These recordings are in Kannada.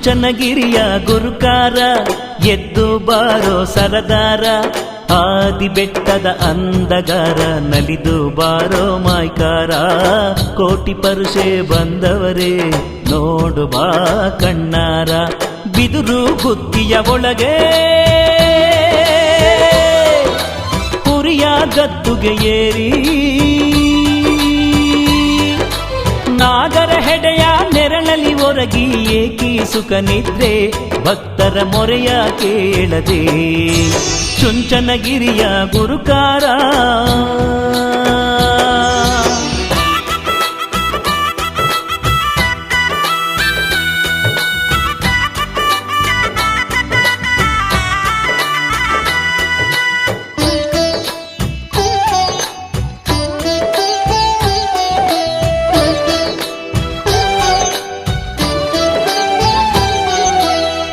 ಚುಂಚನಗಿರಿಯ ಗುರುಕಾರ ಎದ್ದು ಬಾರೋ ಸರದಾರ, ಆದಿ ಬೆಟ್ಟದ ಅಂದಗಾರ ನಲಿದು ಬಾರೋ ಮಾಯ್ಕಾರ. ಕೋಟಿ ಪರುಷೆ ಬಂದವರೇ ನೋಡು ಬಾ ಕಣ್ಣಾರ, ಬಿದುರು ಗುತ್ತಿಯ ಒಳಗೆ ಹುರಿಯ ಗದ್ದುಗೆ ಏರಿ, ನಾಗರ ಹೆಡೆಯ ನೆರಳಲಿ ಒರಗಿ ಏಕಿ ಸುಖ ನಿದ್ರೆ, ಭಕ್ತರ ಮೊರೆಯ ಕೇಳದೆ ಚುಂಚನಗಿರಿಯ ಗುರುಕಾರ.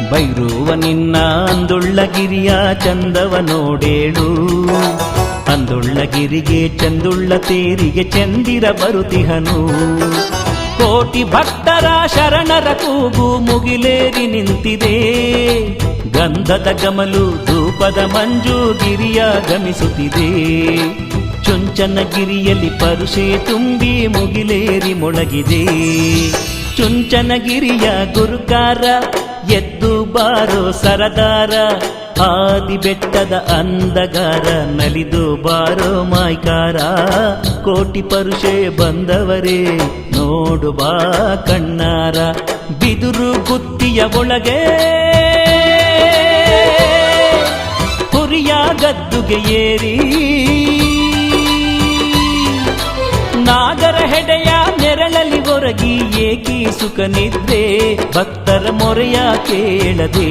ಬೈರುವ ನಿನ್ನ ಅಂದುಳ್ಳಗಿರಿಯ ಚಂದವ ನೋಡೇಳು, ಅಂದುಳ್ಳಗಿರಿಗೆ ಚಂದುಳ್ಳ ತೇರಿಗೆ ಚಂದಿರ ಬರುತಿಹನು. ಕೋಟಿ ಭಕ್ತರ ಶರಣರ ಕೂಗು ಮುಗಿಲೇರಿ ನಿಂತಿದೆ, ಗಂಧದ ಗಮಲು ಧೂಪದ ಮಂಜು ಗಿರಿಯ ಗಮಿಸುತ್ತಿದೆ. ಚುಂಚನಗಿರಿಯಲ್ಲಿ ಪರುಷೆ ತುಂಬಿ ಮುಗಿಲೇರಿ ಮೊಳಗಿದೆ. ಚುಂಚನಗಿರಿಯ ಗುರುಕಾರ ಎದ್ದು ಬಾರೋ ಸರದಾರ, ಆದಿ ಬೆಟ್ಟದ ಅಂದಗಾರ ನಲಿದು ಬಾರೋ ಮಾಯ್ಕಾರ. ಕೋಟಿ ಪರುಷೆ ಬಂದವರೇ ನೋಡು ಬಾ ಕಣ್ಣಾರ, ಬಿದುರು ಗುತ್ತಿಯ ಒಳಗೆ ಹುರಿಯ ಗದ್ದುಗೆ ಏರಿ, ನಾಗರ ಹೆಡೆಯ ನೆರಳಲಿ ಒರಗಿ ಏಕಿ ಸುಖ ನಿದ್ರೆ, ಭಕ್ತರ ಮೊರೆಯ ಕೇಳದೆ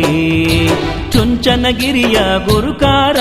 ಚುಂಚನಗಿರಿಯ ಗುರುಕಾರ.